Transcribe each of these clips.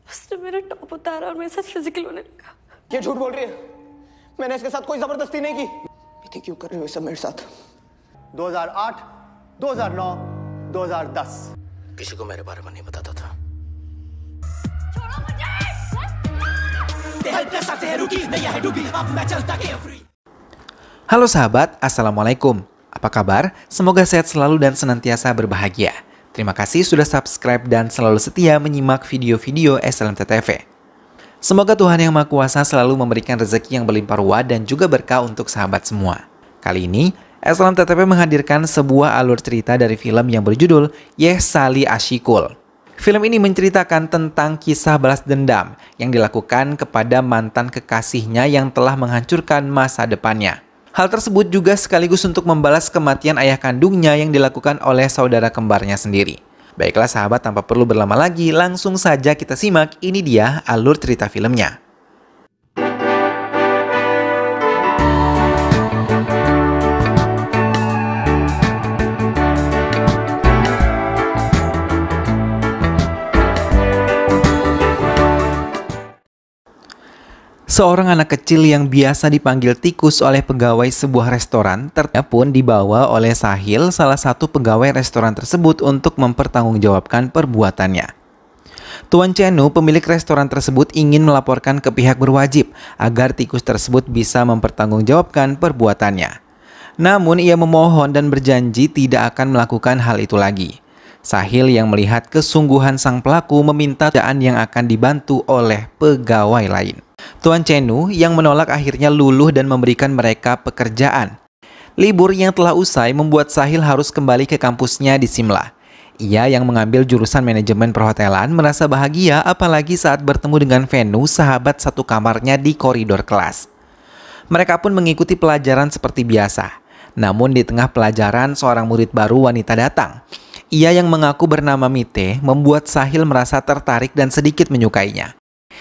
उसने मेरा टॉप उतारा और मेरे साथ फिजिकल होने लगा। ये झूठ बोल रही है। मैंने इसके साथ कोई जबरदस्ती नहीं की। मीते क्यों कर रही हो ये सब मेरे साथ? 2008, 2009, 2010 किसी को मेरे बारे में नहीं बताता था। Halo sahabat, Assalamualaikum. Apa kabar? Semoga sehat selalu dan senantiasa berbahagia. Terima kasih sudah subscribe dan selalu setia menyimak video-video SLMT-TV. Semoga Tuhan Yang Maha Kuasa selalu memberikan rezeki yang berlimpah ruah dan juga berkah untuk sahabat semua. Kali ini, SLMT-TV menghadirkan sebuah alur cerita dari film yang berjudul Yeh Sali Ashikul. Film ini menceritakan tentang kisah balas dendam yang dilakukan kepada mantan kekasihnya yang telah menghancurkan masa depannya. Hal tersebut juga sekaligus untuk membalas kematian ayah kandungnya yang dilakukan oleh saudara kembarnya sendiri. Baiklah sahabat, tanpa perlu berlama lagi, langsung saja kita simak. Ini dia alur cerita filmnya. Seorang anak kecil yang biasa dipanggil Tikus oleh pegawai sebuah restoran pun dibawa oleh Sahil, salah satu pegawai restoran tersebut, untuk mempertanggungjawabkan perbuatannya. Tuan Chenu, pemilik restoran tersebut, ingin melaporkan ke pihak berwajib agar Tikus tersebut bisa mempertanggungjawabkan perbuatannya. Namun ia memohon dan berjanji tidak akan melakukan hal itu lagi. Sahil yang melihat kesungguhan sang pelaku meminta pekerjaan yang akan dibantu oleh pegawai lain. Tuan Chenu yang menolak akhirnya luluh dan memberikan mereka pekerjaan. Libur yang telah usai membuat Sahil harus kembali ke kampusnya di Simla. Ia yang mengambil jurusan manajemen perhotelan merasa bahagia apalagi saat bertemu dengan Venu, sahabat satu kamarnya di koridor kelas. Mereka pun mengikuti pelajaran seperti biasa. Namun di tengah pelajaran seorang murid baru wanita datang. Ia yang mengaku bernama Mite membuat Sahil merasa tertarik dan sedikit menyukainya.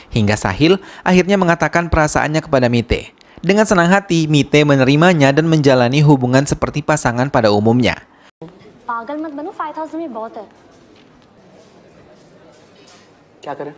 Hingga Sahil akhirnya mengatakan perasaannya kepada Mite. Dengan senang hati, Mite menerimanya dan menjalani hubungan seperti pasangan pada umumnya. पागल मत बनो, 5000 में बहुत है। क्या करें?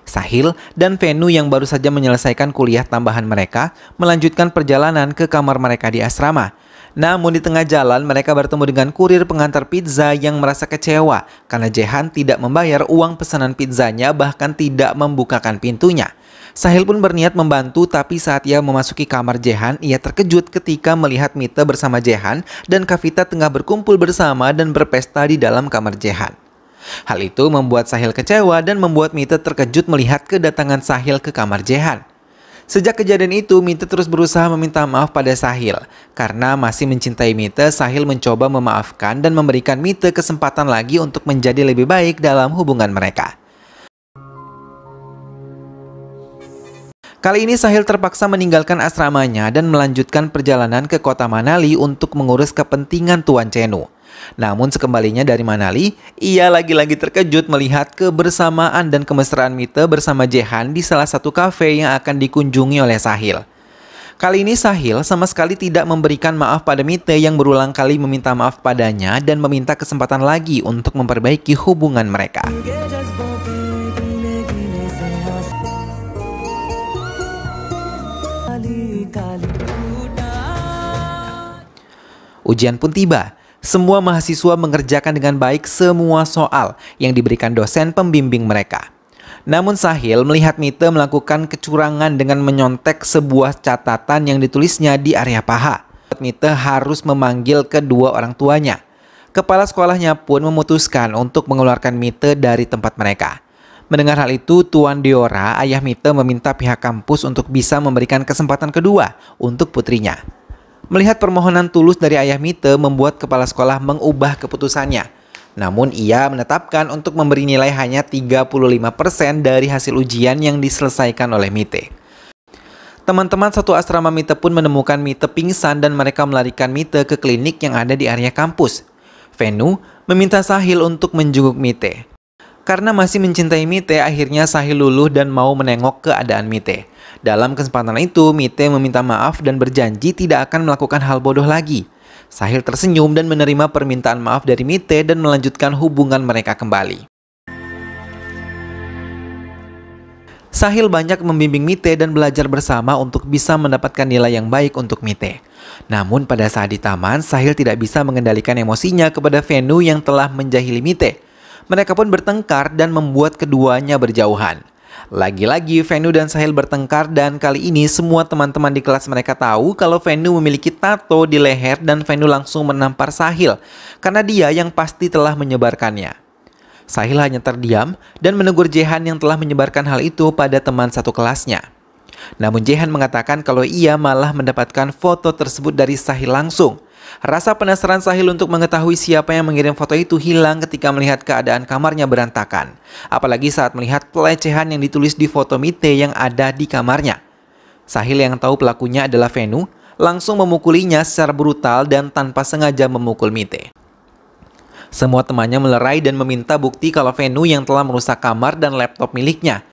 Sahil dan Venu yang baru saja menyelesaikan kuliah tambahan mereka melanjutkan perjalanan ke kamar mereka di asrama. Namun di tengah jalan mereka bertemu dengan kurir pengantar pizza yang merasa kecewa karena Jehan tidak membayar uang pesanan pizzanya, bahkan tidak membukakan pintunya. Sahil pun berniat membantu, tapi saat ia memasuki kamar Jehan, ia terkejut ketika melihat Mite bersama Jehan dan Kavita tengah berkumpul bersama dan berpesta di dalam kamar Jehan. Hal itu membuat Sahil kecewa dan membuat Mite terkejut melihat kedatangan Sahil ke kamar Jehan. Sejak kejadian itu, Mite terus berusaha meminta maaf pada Sahil. Karena masih mencintai Mite, Sahil mencoba memaafkan dan memberikan Mite kesempatan lagi untuk menjadi lebih baik dalam hubungan mereka. Kali ini Sahil terpaksa meninggalkan asramanya dan melanjutkan perjalanan ke kota Manali untuk mengurus kepentingan Tuan Chenu. Namun sekembalinya dari Manali, ia lagi-lagi terkejut melihat kebersamaan dan kemesraan Mite bersama Jehan di salah satu kafe yang akan dikunjungi oleh Sahil. Kali ini Sahil sama sekali tidak memberikan maaf pada Mite yang berulang kali meminta maaf padanya dan meminta kesempatan lagi untuk memperbaiki hubungan mereka. Ujian pun tiba. Semua mahasiswa mengerjakan dengan baik semua soal yang diberikan dosen pembimbing mereka. Namun Sahil melihat Mite melakukan kecurangan dengan menyontek sebuah catatan yang ditulisnya di area paha. Mite harus memanggil kedua orang tuanya. Kepala sekolahnya pun memutuskan untuk mengeluarkan Mite dari tempat mereka. Mendengar hal itu, Tuan Deora, ayah Mite, meminta pihak kampus untuk bisa memberikan kesempatan kedua untuk putrinya. Melihat permohonan tulus dari ayah Mite membuat kepala sekolah mengubah keputusannya. Namun ia menetapkan untuk memberi nilai hanya 35% dari hasil ujian yang diselesaikan oleh Mite. Teman-teman satu asrama Mite pun menemukan Mite pingsan dan mereka melarikan Mite ke klinik yang ada di area kampus. Venu meminta Sahil untuk menjenguk Mite. Karena masih mencintai Mite, akhirnya Sahil luluh dan mau menengok keadaan Mite. Dalam kesempatan itu, Mite meminta maaf dan berjanji tidak akan melakukan hal bodoh lagi. Sahil tersenyum dan menerima permintaan maaf dari Mite dan melanjutkan hubungan mereka kembali. Sahil banyak membimbing Mite dan belajar bersama untuk bisa mendapatkan nilai yang baik untuk Mite. Namun pada saat di taman, Sahil tidak bisa mengendalikan emosinya kepada Venu yang telah menjahili Mite. Mereka pun bertengkar dan membuat keduanya berjauhan. Lagi-lagi Venu dan Sahil bertengkar dan kali ini semua teman-teman di kelas mereka tahu kalau Venu memiliki tato di leher dan Venu langsung menampar Sahil karena dia yang pasti telah menyebarkannya. Sahil hanya terdiam dan menegur Jehan yang telah menyebarkan hal itu pada teman satu kelasnya. Namun Jehan mengatakan kalau ia malah mendapatkan foto tersebut dari Sahil langsung. Rasa penasaran Sahil untuk mengetahui siapa yang mengirim foto itu hilang ketika melihat keadaan kamarnya berantakan. Apalagi saat melihat pelecehan yang ditulis di foto Mite yang ada di kamarnya. Sahil yang tahu pelakunya adalah Venu, langsung memukulinya secara brutal dan tanpa sengaja memukul Mite. Semua temannya melerai dan meminta bukti kalau Venu yang telah merusak kamar dan laptop miliknya.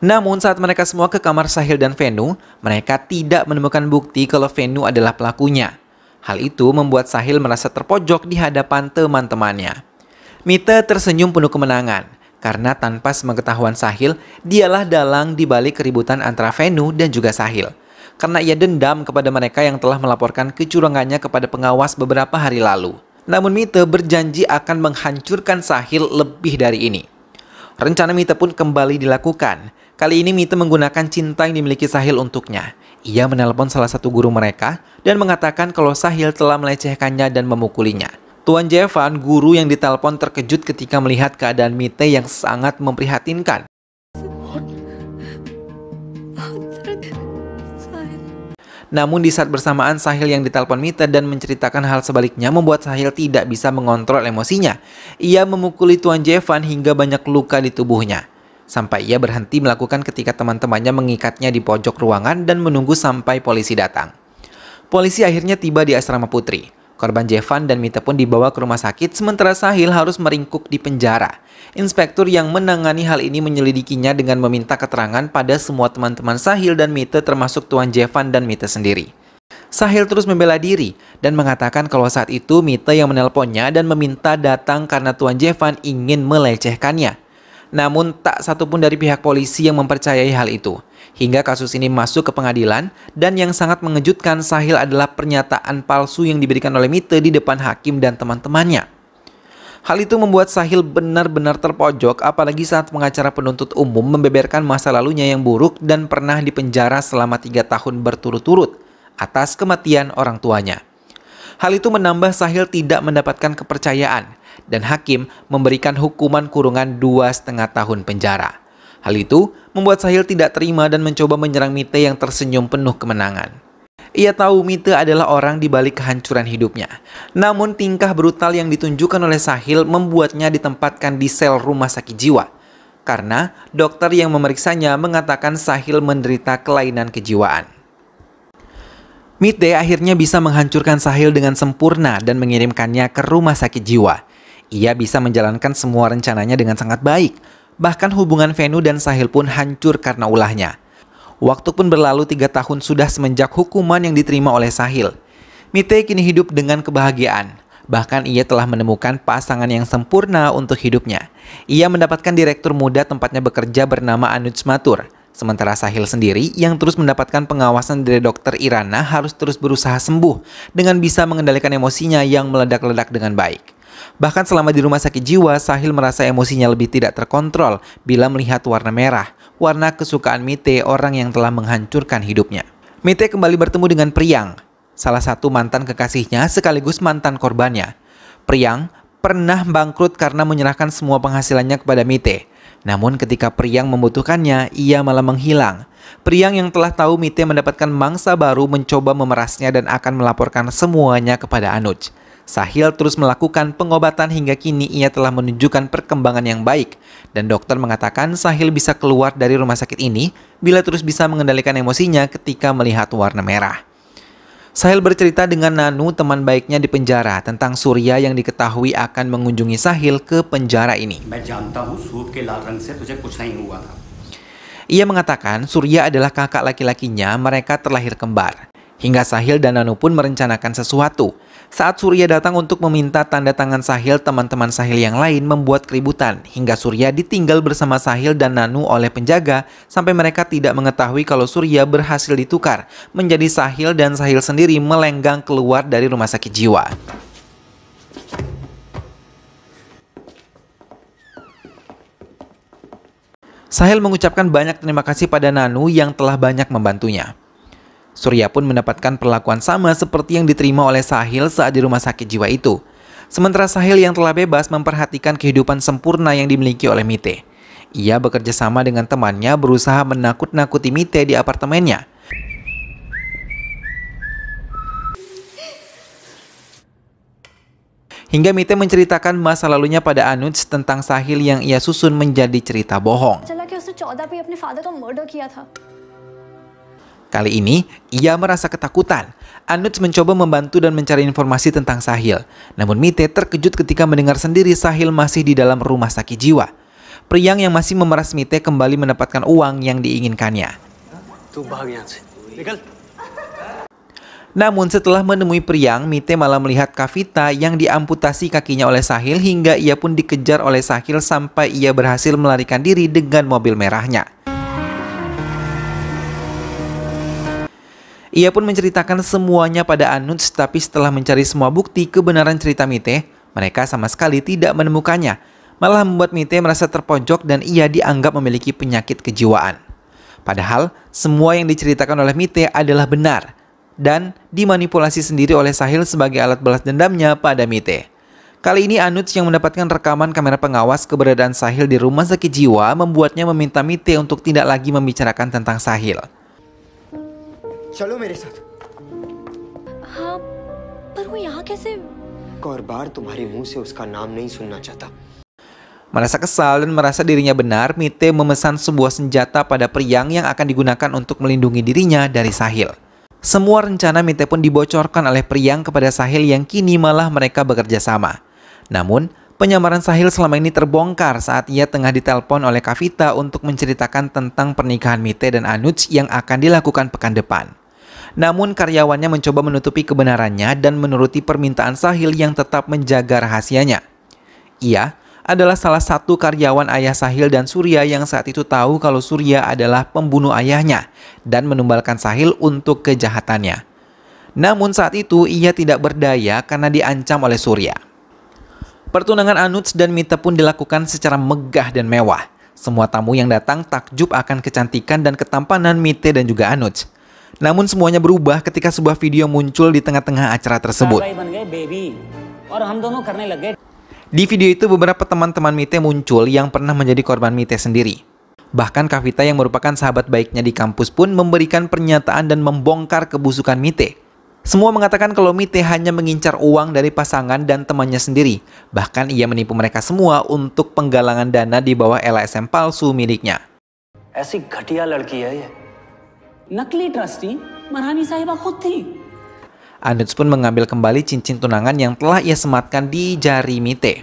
Namun saat mereka semua ke kamar Sahil dan Venu, mereka tidak menemukan bukti kalau Venu adalah pelakunya. Hal itu membuat Sahil merasa terpojok di hadapan teman-temannya. Mite tersenyum penuh kemenangan, karena tanpa sepengetahuan Sahil, dialah dalang di balik keributan antara Venu dan juga Sahil. Karena ia dendam kepada mereka yang telah melaporkan kecurangannya kepada pengawas beberapa hari lalu. Namun Mite berjanji akan menghancurkan Sahil lebih dari ini. Rencana Mite pun kembali dilakukan. Kali ini Mite menggunakan cinta yang dimiliki Sahil untuknya. Ia menelpon salah satu guru mereka dan mengatakan kalau Sahil telah melecehkannya dan memukulinya. Tuan Jevan, guru yang ditelepon, terkejut ketika melihat keadaan Mite yang sangat memprihatinkan. Namun di saat bersamaan Sahil yang ditelepon Mite dan menceritakan hal sebaliknya membuat Sahil tidak bisa mengontrol emosinya. Ia memukuli Tuan Jevan hingga banyak luka di tubuhnya. Sampai ia berhenti melakukan ketika teman-temannya mengikatnya di pojok ruangan dan menunggu sampai polisi datang. Polisi akhirnya tiba di asrama putri. Korban Jevan dan Mite pun dibawa ke rumah sakit sementara Sahil harus meringkuk di penjara. Inspektur yang menangani hal ini menyelidikinya dengan meminta keterangan pada semua teman-teman Sahil dan Mite termasuk Tuan Jevan dan Mite sendiri. Sahil terus membela diri dan mengatakan kalau saat itu Mite yang menelponnya dan meminta datang karena Tuan Jevan ingin melecehkannya. Namun tak satupun dari pihak polisi yang mempercayai hal itu. Hingga kasus ini masuk ke pengadilan dan yang sangat mengejutkan Sahil adalah pernyataan palsu yang diberikan oleh Mite di depan hakim dan teman-temannya. Hal itu membuat Sahil benar-benar terpojok apalagi saat pengacara penuntut umum membeberkan masa lalunya yang buruk dan pernah dipenjara selama 3 tahun berturut-turut atas kematian orang tuanya. Hal itu menambah Sahil tidak mendapatkan kepercayaan dan hakim memberikan hukuman kurungan 2,5 tahun penjara. Hal itu membuat Sahil tidak terima dan mencoba menyerang Mite yang tersenyum penuh kemenangan. Ia tahu Mite adalah orang di balik kehancuran hidupnya. Namun tingkah brutal yang ditunjukkan oleh Sahil membuatnya ditempatkan di sel rumah sakit jiwa. Karena dokter yang memeriksanya mengatakan Sahil menderita kelainan kejiwaan. Mite akhirnya bisa menghancurkan Sahil dengan sempurna dan mengirimkannya ke rumah sakit jiwa. Ia bisa menjalankan semua rencananya dengan sangat baik. Bahkan hubungan Venu dan Sahil pun hancur karena ulahnya. Waktu pun berlalu 3 tahun sudah semenjak hukuman yang diterima oleh Sahil. Mite kini hidup dengan kebahagiaan. Bahkan ia telah menemukan pasangan yang sempurna untuk hidupnya. Ia mendapatkan direktur muda tempatnya bekerja bernama Anuj Mathur. Sementara Sahil sendiri yang terus mendapatkan pengawasan dari dokter Irana harus terus berusaha sembuh dengan bisa mengendalikan emosinya yang meledak-ledak dengan baik. Bahkan selama di rumah sakit jiwa, Sahil merasa emosinya lebih tidak terkontrol bila melihat warna merah, warna kesukaan Mite, orang yang telah menghancurkan hidupnya. Mite kembali bertemu dengan Priyang, salah satu mantan kekasihnya sekaligus mantan korbannya. Priyang pernah bangkrut karena menyerahkan semua penghasilannya kepada Mite. Namun ketika Priyang membutuhkannya, ia malah menghilang. Priyang yang telah tahu Mite mendapatkan mangsa baru mencoba memerasnya dan akan melaporkan semuanya kepada Anuj. Sahil terus melakukan pengobatan hingga kini ia telah menunjukkan perkembangan yang baik. Dan dokter mengatakan Sahil bisa keluar dari rumah sakit ini bila terus bisa mengendalikan emosinya ketika melihat warna merah. Sahil bercerita dengan Nanu, teman baiknya di penjara, tentang Surya yang diketahui akan mengunjungi Sahil ke penjara ini. Ia mengatakan Surya adalah kakak laki-lakinya, mereka terlahir kembar. Hingga Sahil dan Nanu pun merencanakan sesuatu. Saat Surya datang untuk meminta tanda tangan Sahil, teman-teman Sahil yang lain membuat keributan hingga Surya ditinggal bersama Sahil dan Nanu oleh penjaga sampai mereka tidak mengetahui kalau Surya berhasil ditukar menjadi Sahil dan Sahil sendiri melenggang keluar dari rumah sakit jiwa. Sahil mengucapkan banyak terima kasih pada Nanu yang telah banyak membantunya. Surya pun mendapatkan perlakuan sama seperti yang diterima oleh Sahil saat di rumah sakit jiwa itu. Sementara Sahil yang telah bebas memperhatikan kehidupan sempurna yang dimiliki oleh Mite. Ia bekerja sama dengan temannya berusaha menakut-nakuti Mite di apartemennya. Hingga Mite menceritakan masa lalunya pada Anuj tentang Sahil yang ia susun menjadi cerita bohong. Kali ini, ia merasa ketakutan. Anuj mencoba membantu dan mencari informasi tentang Sahil. Namun Mite terkejut ketika mendengar sendiri Sahil masih di dalam rumah sakit jiwa. Priang yang masih memeras Mite kembali mendapatkan uang yang diinginkannya. Namun setelah menemui Priang, Mite malah melihat Kavita yang diamputasi kakinya oleh Sahil hingga ia pun dikejar oleh Sahil sampai ia berhasil melarikan diri dengan mobil merahnya. Ia pun menceritakan semuanya pada Anuj, tapi setelah mencari semua bukti kebenaran cerita Mite, mereka sama sekali tidak menemukannya. Malah membuat Mite merasa terpojok dan ia dianggap memiliki penyakit kejiwaan. Padahal, semua yang diceritakan oleh Mite adalah benar dan dimanipulasi sendiri oleh Sahil sebagai alat balas dendamnya pada Mite. Kali ini Anuj yang mendapatkan rekaman kamera pengawas keberadaan Sahil di rumah sakit jiwa membuatnya meminta Mite untuk tidak lagi membicarakan tentang Sahil. चलो मेरे साथ। हाँ, पर वो यहाँ कैसे? और बार तुम्हारे मुंह से उसका नाम नहीं सुनना चाहता। Merasa kesal dan merasa dirinya benar, Mite memesan sebuah senjata pada Priang yang akan digunakan untuk melindungi dirinya dari Sahil. Semua rencana Mite pun dibocorkan oleh Priang kepada Sahil yang kini malah mereka bekerja sama. Namun, penyamaran Sahil selama ini terbongkar saat ia tengah ditelepon oleh Kavita untuk menceritakan tentang pernikahan Mite dan Anuj yang akan dilakukan pekan depan. Namun karyawannya mencoba menutupi kebenarannya dan menuruti permintaan Sahil yang tetap menjaga rahasianya. Ia adalah salah satu karyawan ayah Sahil dan Surya yang saat itu tahu kalau Surya adalah pembunuh ayahnya dan menumbalkan Sahil untuk kejahatannya. Namun saat itu ia tidak berdaya karena diancam oleh Surya. Pertunangan Anuj dan Mite pun dilakukan secara megah dan mewah. Semua tamu yang datang takjub akan kecantikan dan ketampanan Mite dan juga Anuj. Namun semuanya berubah ketika sebuah video muncul di tengah-tengah acara tersebut. Di video itu beberapa teman-teman Mite muncul yang pernah menjadi korban Mite sendiri. Bahkan Kavita yang merupakan sahabat baiknya di kampus pun memberikan pernyataan dan membongkar kebusukan Mite. Semua mengatakan kalau Mite hanya mengincar uang dari pasangan dan temannya sendiri. Bahkan ia menipu mereka semua untuk penggalangan dana di bawah LSM palsu miliknya. ऐसी घटिया लड़की है ये नकली ट्रस्टी महारानी साहिबा खुद थी। Anuj pun mengambil kembali cincin tunangan yang telah ia sematkan di jari Mite.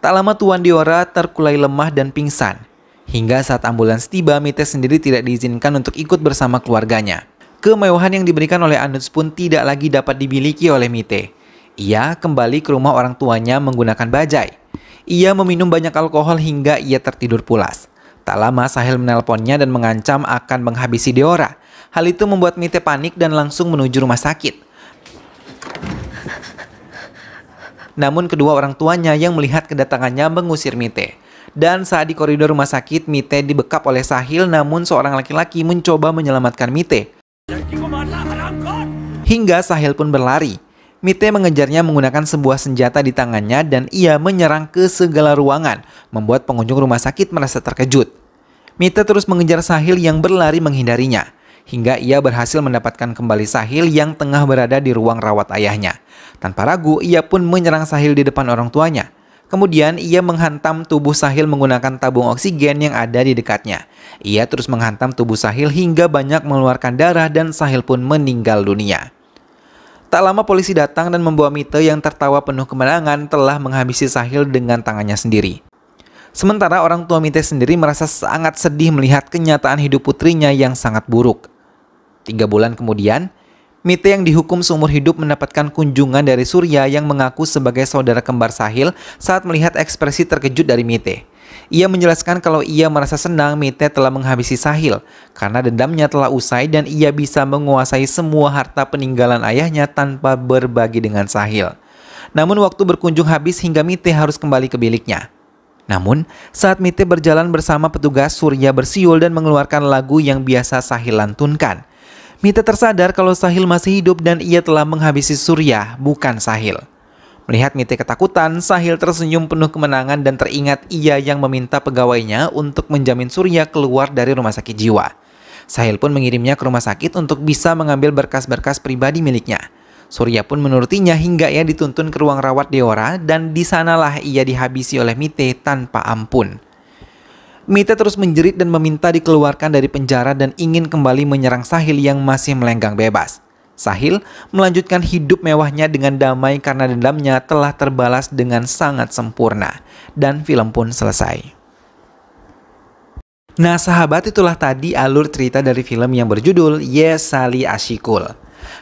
Tak lama Tuan Diora terkulai lemah dan pingsan. Hingga saat ambulans tiba, Mite sendiri tidak diizinkan untuk ikut bersama keluarganya. Kemewahan yang diberikan oleh Anuj pun tidak lagi dapat dimiliki oleh Mite. Ia kembali ke rumah orang tuanya menggunakan bajai. Ia meminum banyak alkohol hingga ia tertidur pulas. Tak lama Sahil menelponnya dan mengancam akan menghabisi Diora. Hal itu membuat Mite panik dan langsung menuju rumah sakit. Namun kedua orang tuanya yang melihat kedatangannya mengusir Mite. Dan saat di koridor rumah sakit, Mite dibekap oleh Sahil, namun seorang laki-laki mencoba menyelamatkan Mite. Hingga Sahil pun berlari. Mite mengejarnya menggunakan sebuah senjata di tangannya dan ia menyerang ke segala ruangan, membuat pengunjung rumah sakit merasa terkejut. Mite terus mengejar Sahil yang berlari menghindarinya, hingga ia berhasil mendapatkan kembali Sahil yang tengah berada di ruang rawat ayahnya. Tanpa ragu, ia pun menyerang Sahil di depan orang tuanya. Kemudian ia menghantam tubuh Sahil menggunakan tabung oksigen yang ada di dekatnya. Ia terus menghantam tubuh Sahil hingga banyak mengeluarkan darah dan Sahil pun meninggal dunia. Tak lama polisi datang dan membawa Mite yang tertawa penuh kemenangan telah menghabisi Sahil dengan tangannya sendiri. Sementara orang tua Mite sendiri merasa sangat sedih melihat kenyataan hidup putrinya yang sangat buruk. 3 bulan kemudian, Mite yang dihukum seumur hidup mendapatkan kunjungan dari Surya yang mengaku sebagai saudara kembar Sahil saat melihat ekspresi terkejut dari Mite. Ia menjelaskan kalau ia merasa senang Mite telah menghabisi Sahil karena dendamnya telah usai dan ia bisa menguasai semua harta peninggalan ayahnya tanpa berbagi dengan Sahil. Namun waktu berkunjung habis hingga Mite harus kembali ke biliknya. Namun saat Mite berjalan bersama petugas, Surya bersiul dan mengeluarkan lagu yang biasa Sahil lantunkan. Mite tersadar kalau Sahil masih hidup dan ia telah menghabisi Surya, bukan Sahil. Melihat Mite ketakutan, Sahil tersenyum penuh kemenangan dan teringat ia yang meminta pegawainya untuk menjamin Surya keluar dari rumah sakit jiwa. Sahil pun mengirimnya ke rumah sakit untuk bisa mengambil berkas-berkas pribadi miliknya. Surya pun menurutinya hingga ia dituntun ke ruang rawat Deora dan di sanalah ia dihabisi oleh Mite tanpa ampun. Mite terus menjerit dan meminta dikeluarkan dari penjara dan ingin kembali menyerang Sahil yang masih melenggang bebas. Sahil melanjutkan hidup mewahnya dengan damai karena dendamnya telah terbalas dengan sangat sempurna. Dan film pun selesai. Nah sahabat, itulah tadi alur cerita dari film yang berjudul Ye Sali Ashikul.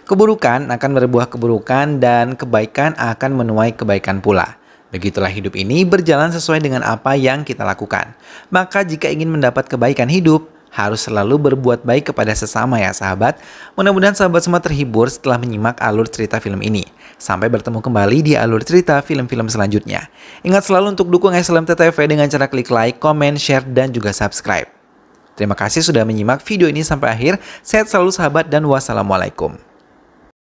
Keburukan akan berbuah keburukan dan kebaikan akan menuai kebaikan pula. Begitulah hidup ini berjalan sesuai dengan apa yang kita lakukan. Maka jika ingin mendapat kebaikan hidup, harus selalu berbuat baik kepada sesama ya sahabat. Mudah-mudahan sahabat semua terhibur setelah menyimak alur cerita film ini. Sampai bertemu kembali di alur cerita film-film selanjutnya. Ingat selalu untuk dukung SLMT TV dengan cara klik like, comment, share, dan juga subscribe. Terima kasih sudah menyimak video ini sampai akhir. Sehat selalu sahabat dan wassalamualaikum.